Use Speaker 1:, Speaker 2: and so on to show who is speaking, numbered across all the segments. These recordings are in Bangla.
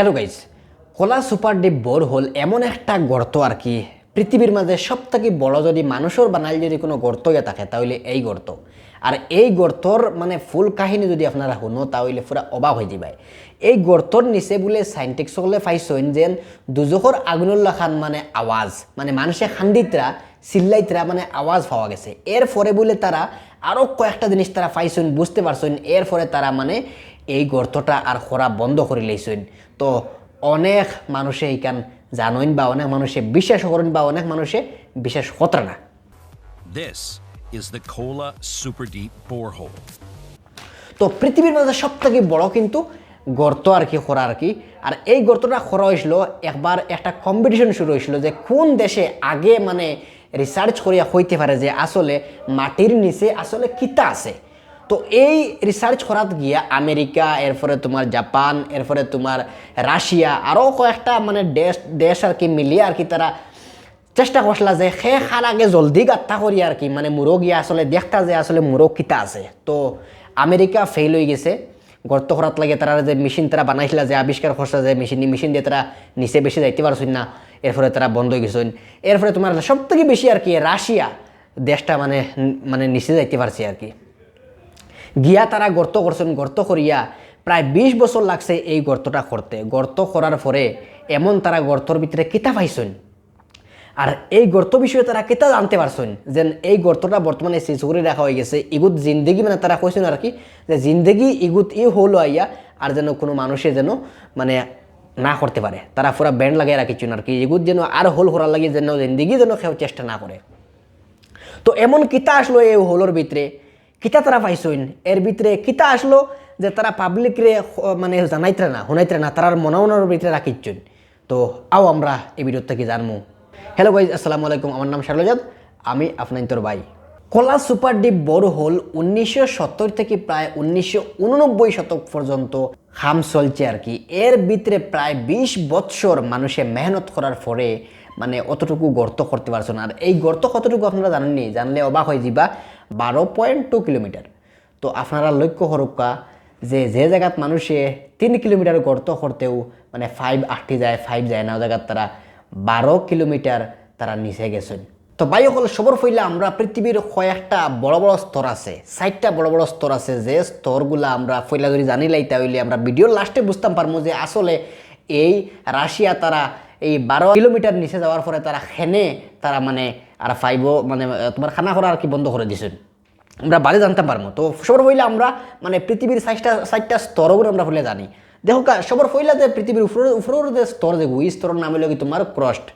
Speaker 1: হ্যালো গাইস, কলা সুপার ডিপ বোরহোল এমন একটা গর্ত আর কি পৃথিবীর মাঝে সবথেকে বড় যদি মানুষের বানাইল যদি কোনো গর্ত ইয়ে থাকে তাহলে এই গর্ত। আর এই গর্তর মানে ফুল কাহিনী যদি আপনারা শুনো তাহলে পুরা অবাক হয়ে যাবে। এই গর্তর নিচে বলে সাইন্টিস্টসকলে পাইছেন যে দুজখর আগুনুল্লাহ খান মানে আওয়াজ মানে মানুষে খান্দিতরা চিল্লাইতরা মানে আওয়াজ পাওয়া গেছে। এরপরে বলে তারা আরও কয়েকটা জিনিস তারা পাইছেন, বুঝতে পারছেন। এরপরে তারা মানে এই গর্তটা আর খরা বন্ধ করে লইছেন। তো অনেক মানুষে এইখান জানেন বা অনেক মানুষে বিশ্বাস করেন বা অনেক মানুষে বিশ্বাস হতো না।
Speaker 2: This is the Kola Super Deep Borehole.
Speaker 1: তো পৃথিবীর মধ্যে সব থেকে বড় কিন্তু গর্ত আর কি খরা আর কি। আর এই গর্তটা খরা হয়েছিল একবার একটা কম্পিটিশন শুরু হয়েছিল যে কোন দেশে আগে মানে রিসার্চ করিয়া হইতে পারে যে আসলে মাটির নিচে আসলে কিতা আছে। তো এই রিসার্চ করাত গিয়া আমেরিকা, এরপরে তোমার জাপান, এরপরে তোমার রাশিয়া আরও কয়েকটা মানে দেশ আর কি মিলিয়ে আর কি তারা চেষ্টা করছিলা যে সে খার আগে জলদি গাত্তা করি আর কি মানে মুরো গিয়া আসলে দেখতা যে আসলে মুরো কিতা আছে। তো আমেরিকা ফেল হয়ে গেছে গর্ত করাত লাগে। তারা যে মেশিন তারা বানাইছিলা যে আবিষ্কার করছে যে মেশিন দিয়ে তারা নিচে বেশি যাইতে পারছেন না, এরপরে তারা বন্ধ হয়ে গেছেন। এরপরে তোমার সব থেকে বেশি আর কি রাশিয়া দেশটা মানে মানে নিচে যাইতে পারছে আর কি। গিয়া তারা গর্ত করছেন, গর্ত করিয়া প্রায় 20 বছর লাগছে এই গর্তটা করতে। গর্ত করার পরে এমন তারা গর্তর ভিতরে কিতা পাইছেন আর এই গর্ত বিষয়ে তারা কিতা জানতে পারছেন যে এই গর্তটা বর্তমানে সিজ করে রাখা হয়ে গেছে। ইগুত জিন্দগি মানে তারা কইছেন আর কি যে জিন্দগি ইগুত ই হলো আইয়া আর যেন কোনো মানুষে যেন মানে না করতে পারে। তারা পুরা ব্যান্ড লাগিয়ে রাখিছেন আর কি ইগুত যেন আর হোল করার লাগে যেন জিন্দগি যেন কেউ চেষ্টা না করে। তো এমন কিতা আসলো এই হোলের ভিতরে, কিতা তারা পাইছেন এর ভিতরে কিতা আসলো যে তারা পাবলিকরে মানে জানাইতে না শুনাইতে না তারার মনের ভিতরে রাখিছেন। তো আও আমরা এই ভিডিও থেকে জানবো। হ্যালো গাইজ, আসসালামু আলাইকুম। আমার নাম শারলজাদ, আমি আপনার ভাই। কলা সুপার ডিপ বোরহোল 1970 থেকে প্রায় 1989 শতক পর্যন্ত কাম চলছে আর কি। এর ভিতরে প্রায় 20 বছর মানুষে মেহনত করার পরে মানে অতটুকু গর্ত করতে পারছেন। আর এই গর্ত কতটুকু আপনারা জানেননি, জানলে অবাক হয়ে যাবা। 12.2 কিলোমিটার। তো আপনারা লক্ষ্য করুকা যে জায়গাত মানুষে 3 কিলোমিটার গর্ত করতেও মানে 5 আটটি যায়, 5 যায় না, ও জায়গাত তারা 12 কিলোমিটার তারা নিচে গেছেন। তো ভাই হল সবর ফইলা আমরা পৃথিবীর কয়েকটা বড় বড় স্তর আছে, 4টা বড় বড় স্তর আছে। যে স্তরগুলা আমরা ফইলা যদি জানি লাইতে হইলে আমরা ভিডিওর লাস্টে বুঝতাম পারবো যে আসলে এই রাশিয়া তারা এই 12 কিলোমিটার নিচে যাওয়ার পরে তারা খেনে তারা মানে আর ফাইবও মানে তোমার খানা করা আর কি বন্ধ করে দিছেন। আমরা বাড়ি জানতে পারবো। তো সবর ফইলা আমরা মানে পৃথিবীর 4টা স্তরগুলো আমরা ফইলে জানি। দেখো সবর ফইলা যে পৃথিবীর উপরের যে স্তর যেগু এই স্তরের নাম হইল কি তোমার ক্রস্ট।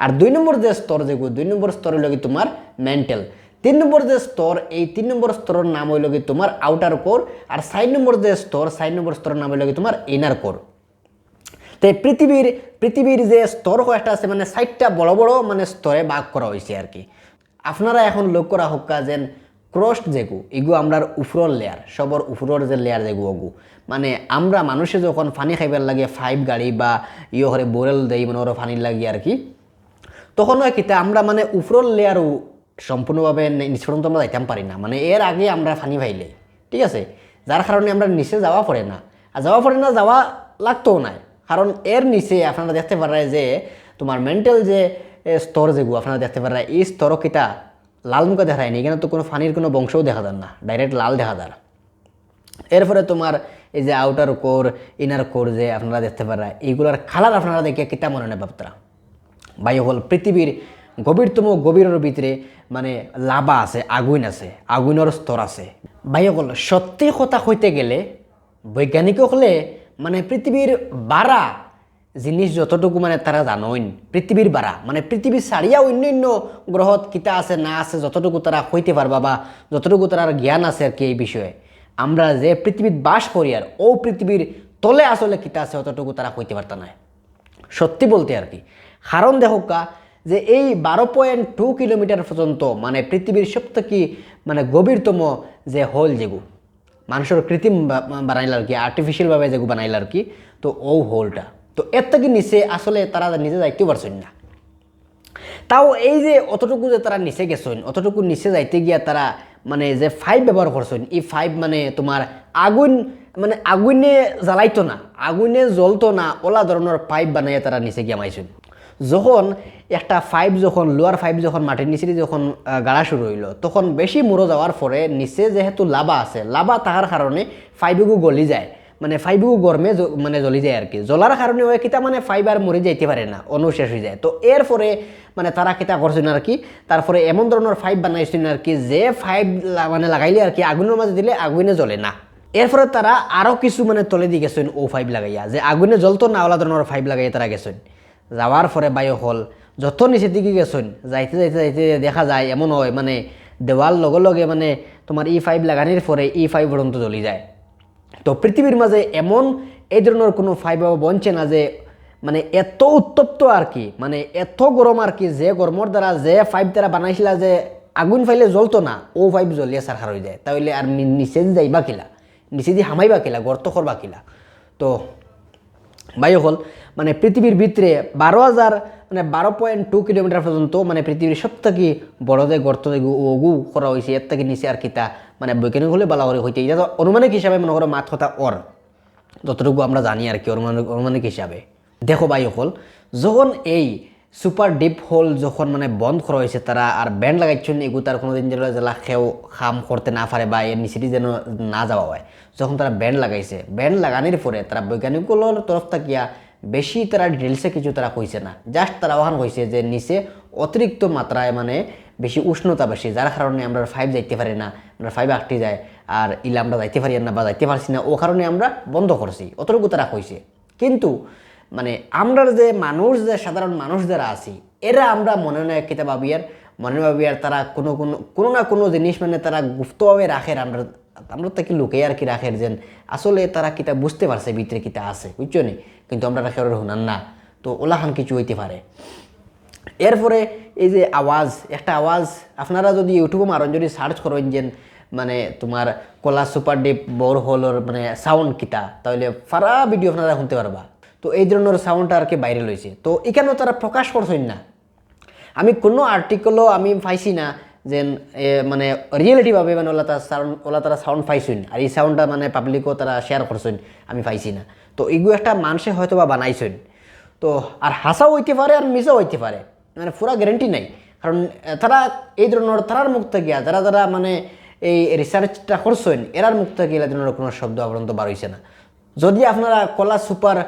Speaker 1: আর 2 নম্বর যে স্তর যেগু 2 নম্বর স্তর হইল কি তোমার মেন্টাল। 3 নম্বর যে স্তর এই 3 নম্বর স্তরের নাম হইল কি তোমার আউটার কোর। আর 4 নম্বর যে স্তর 4 নম্বর স্তরের নাম হইল কি তোমার ইনার কোর। তো পৃথিবীর যে স্তর কয়েকটা আছে মানে 4টা বড় বড় মানে স্তরে ভাগ করা হয়েছে আর কি। আপনারা এখন লক্ষ্য রাখা যেন ক্রস্ট যেগু এগু আমরার উপরের লেয়ার, সবর উপরের যে লেয়ার যেগু ওগু মানে আমরা মানুষে যখন পানি খাইবার লাগে 5 গাড়ি বা হরে বোরেল দেই মানে ওরা পানি লাগে আর কি, তখন হয় কিতা আমরা মানে উপরের লেয়ারও সম্পূর্ণভাবে নিচে পর্যন্ত আমরা যাইতাম পারি না। মানে এর আগে আমরা পানি পাইলে ঠিক আছে, যার কারণে আমরা নিচে যাওয়া পড়ে না। আর যাওয়া লাগতেও নাই, কারণ এর নিচে আপনারা দেখতে পারেন যে তোমার মেন্টাল যে স্তর যেগুলো আপনারা দেখতে পারেন এই স্তর কিতা লাল মুখে দেখা যায়নি। এখানে তো কোনো পানির কোনো বংশও দেখা যায় না, ডাইরেক্ট লাল দেখা যায়। এরপরে তোমার এই যে আউটার কোর ইনার কোর যে আপনারা দেখতে পারেন এইগুলোর কালার আপনারা দেখে কিতা মনে নেই বাপতারা। ভাই হল পৃথিবীর গভীরতম গভীরের ভিতরে মানে লাভা আছে, আগুন আছে, আগুনের স্তর আছে। ভাই হল সত্যি কথা হইতে গেলে বৈজ্ঞানিক হলে মানে পৃথিবীর বাড়া জিনিস যতটুকু মানে তারা জানেন পৃথিবীর বাড়া মানে পৃথিবী ছাড়িয়া অন্যান্য গ্রহত কিতা আছে না আছে যতটুকু তারা হইতে পারবা বা যতটুকু তার জ্ঞান আছে আর কি এই বিষয়ে। আমরা যে পৃথিবীর বাস করি আর ও পৃথিবীর তলে আসলে কিতা আছে অতটুকু তারা হইতে পারত না সত্যি বলতে আর কি। কারণ দেখোকা যে এই 12.2 কিলোমিটার পর্যন্ত মানে পৃথিবীর সবথেকে মানে গভীরতম যে হোল যেগু মানুষের কৃত্রিম বানাইল আর কি, আর্টিফিশিয়ালভাবে যেগু বানাইল আর কি। তো ও হোলটা তো এর থেকে নিচে আসলে তারা নিজে যাইতেও পারছেন না। তাও এই যে অতটুকু যে তারা নিচে গেছেন অতটুকু নিচে যাইতে গিয়া তারা মানে যে 5 ব্যবহার করছেন এই 5 মানে তোমার আগুন মানে আগুনে জ্বালাইতো না, আগুনে জ্বলতো না, ওলা ধরনের পাইপ বানাইয়া তারা নিচে গিয়ে মাইছেন। যখন একটা পাইপ যখন লোয়ার পাইপ যখন মাটির নিচে যখন গাড়া শুরু হইলো, তখন বেশি মুড়ো যাওয়ার পরে নিচে যেহেতু লাভা আছে, লাভা থাকার কারণে পাইপগুলো গলি যায়, মানে পাইপগুলো গরমে মানে জ্বলি যায় আর কি। জ্বলার কারণে ওই কিতা মানে পাইপ আর মরে যাইতে পারে না, অনুশেষ হয়ে যায়। তো এরপরে মানে তারা কিতা করছেন আর কি, তারপরে এমন ধরনের পাইপ বানাইছেন আর কি, যে পাইপ মানে লাগাইলে আর কি আগুনের মাঝে দিলে আগুনে জ্বলে না। এরপরে তারা আরও কিছু মানে তলে দিয়ে গেছেন ও পাইপ লাগাইয়া, যে আগুনে জ্বলতো না ওলা ধরনের পাইপ লাগাইয়া তারা গেছেন। যাওয়ার পরে বায়ু হল যত নিচের দিকে গেছেন, যাইতে যাইতে যাইতে দেখা যায় এমন হয় মানে দেওয়াল লগে লগে মানে তোমার পাইপ লাগানোর পরে পাইপ পর্যন্ত জ্বলি যায়। তো পৃথিবীর মাঝে এমন এই ধরনের কোনো পাইপ বনছে না যে মানে এত উত্তপ্ত আর কি, মানে এত গরম আর কি, যে গরমের দ্বারা যে পাইপ দ্বারা বানাইছিল যে আগুন ফাইলে জ্বলতো না, ও পাইপ জ্বলিয়ে সারখার হয়ে যায়। তাহলে আর নিচে যাইবা কিলা, নিচে দিয়ে হামাইবা কিলা, গর্ত করবা কিলা। তো বায়ু হল মানে পৃথিবীর ভিতরে 12,000 মানে 12.2 কিলোমিটার পর্যন্ত মানে পৃথিবীর সব থেকে বড় যে গর্ত ওগু করা হয়েছে, এর থেকে নিচে আর কিতা মানে বৈজ্ঞানিক হলে বলা করে হইতে, এটা তো অনুমানিক হিসাবে মনে করো মাত কথা ওর যতটুকু আমরা জানি আর কি, অনুমানিক হিসাবে। দেখো বায়ু হল যখন এই সুপার ডিপ হোল যখন মানে বন্ধ করা হয়েছে, তারা আর ব্যান্ড লাগাইছেন এগু তার কোনোদিন যেন জেলা খেয়েও খাম করতে না পারে বা এর নিচেটি যেন না যাওয়া হয়। যখন তারা ব্যান্ড লাগাইছে, ব্যান্ড লাগানোর পরে তারা বৈজ্ঞানিকগুলোর তরফ থাকিয়া বেশি তারা ডিটেলসে কিছু তারা কইছে না, জাস্ট তারা ওখান কইছে যে নিচে অতিরিক্ত মাত্রায় মানে বেশি উষ্ণতা বেশি, যার কারণে আমরা ফাইভ যাইতে পারি না, আমরা ফাইভ আটটি যায় আর ইলে আমরা যাইতে পারি না বা যাইতে পারছি না, ও কারণে আমরা বন্ধ করছি, অতটুকু তারা কইছে। কিন্তু মানে আমরা যে মানুষ, যে সাধারণ মানুষ যারা আছি, এরা আমরা মনে নয় কিতা ভাবিয়ার তারা কোনো না কোনো জিনিস মানে তারা গুপ্তভাবে রাখের, আমরা তাকে লুকিয়ে আর কি রাখের, যে আসলে তারা কিতা বুঝতে পারছে ভিতরে কিতা আছে, বুঝছো নি, কিন্তু আমরা রাখে হুনান না। তো ওলাখান কিছু হইতে পারে। এরপরে এই যে আওয়াজ, একটা আওয়াজ আপনারা যদি ইউটিউবে মারেন, যদি সার্চ করেন যে মানে তোমার কলা সুপার ডিপ বোর হোলের মানে সাউন্ড কিতা, তাহলে সারা ভিডিও আপনারা শুনতে পারবা। তো এই ধরনের সাউন্ডটা আর কি বাইরে লইছে। তো এখানেও তারা প্রকাশ করছেন না, আমি কোনো আর্টিকেলও আমি পাইছি না যে মানে রিয়েলিটিভাবে মানে ওলা তারা সাউন্ড পাইছেন, আর এই সাউন্ডটা মানে পাবলিকও তারা শেয়ার করছেন, আমি পাইছি না। তো এইগুলো একটা মানুষে হয়তো বা বানাইছেন। তো আর হাসাও হইতে পারে আর মিসাও হইতে পারে, মানে পুরা গ্যারেন্টি নাই। কারণ তারা এই ধরনের তারার মুখ থেকে যারা মানে এই রিসার্চটা করছেন, এরার মুখ থেকে এই ধরনের কোনো শব্দ পর্যন্ত বার হইছে না। যদি আপনারা কলা সুপার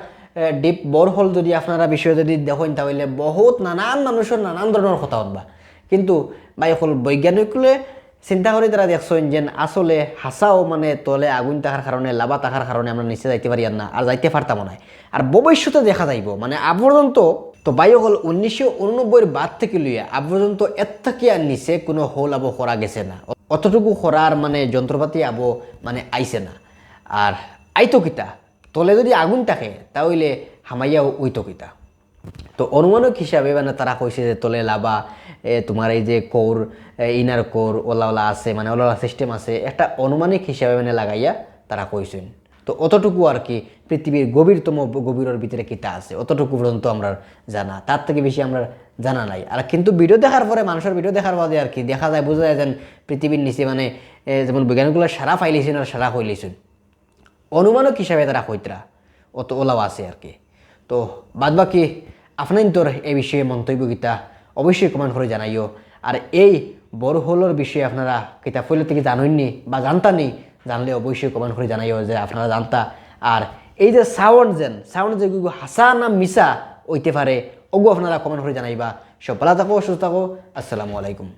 Speaker 1: ডিপ বোরহোল যদি আপনারা বিষয়ে যদি দেখেন, তাহলে বহুত নানান মানুষের নানান ধরনের কথা হবা। কিন্তু বাইকল বৈজ্ঞানিকলে চিন্তা করে তারা দেখছেন যে আসলে হাসাও মানে তলে আগুন থাকার কারণে, লাভা থাকার কারণে আমরা নিচে যাইতে পারি না, আর যাইতে পারতাম না। আর ভবিষ্যতে দেখা যাইব মানে পর্যন্ত। তো বায়ুহল 1989 বাদ থেকে লইয়া পর্যন্ত এর থেকে আর নিচে কোনো হোল আবো করা গেছে না, অতটুকু করার মানে যন্ত্রপাতি আবো মানে আইছে না। আর আইতো কিতা তলে যদি আগুন থাকে, তাহলে হামাইয়া ওইতো কিতা। তো অনুমানক হিসাবে মানে তারা কইছে যে তলে লাভা, তোমার এই যে কোর, ইনার কোর ওলা আছে, মানে ওলা সিস্টেম আছে, একটা অনুমানিক হিসাবে মানে লাগাইয়া তারা কইছেন। তো অতটুকু আর কি পৃথিবীর গভীরতম গভীরের ভিতরে কিতা আছে, অতটুকু পর্যন্ত আমরা জানা, তার থেকে বেশি আমরা জানা নাই। আর কিন্তু ভিডিও দেখার পরে, মানুষের ভিডিও দেখার পরে আর কি দেখা যায়, বোঝা যায় যেন পৃথিবীর নিচে মানে যেমন বৈজ্ঞানিকগুলো সারা ফাইলেছেন আর সারা হইলেছেন, অনুমানক হিসাবে তারা কইতরা অত ওলাও আছে আর কি। তো বাদ বাকি আপনার তোর এই বিষয়ে মন্তব্য কিতা অবশ্যই কমেন্ট করে জানাইও। আর এই বোরহোলের বিষয়ে আপনারা কিতা ফলে থেকে জানেননি বা জানতানি, জানলে অবশ্যই কমেন্ট করে জানাইও যে আপনারা জানতা। আর এই যে সাউন্ড যে হাসা না মিসা হইতে পারে, ওগু আপনারা কমেন্ট করে জানাইবা। সব ভালো থাকো, সুস্থ থাকো, আসসালামু আলাইকুম।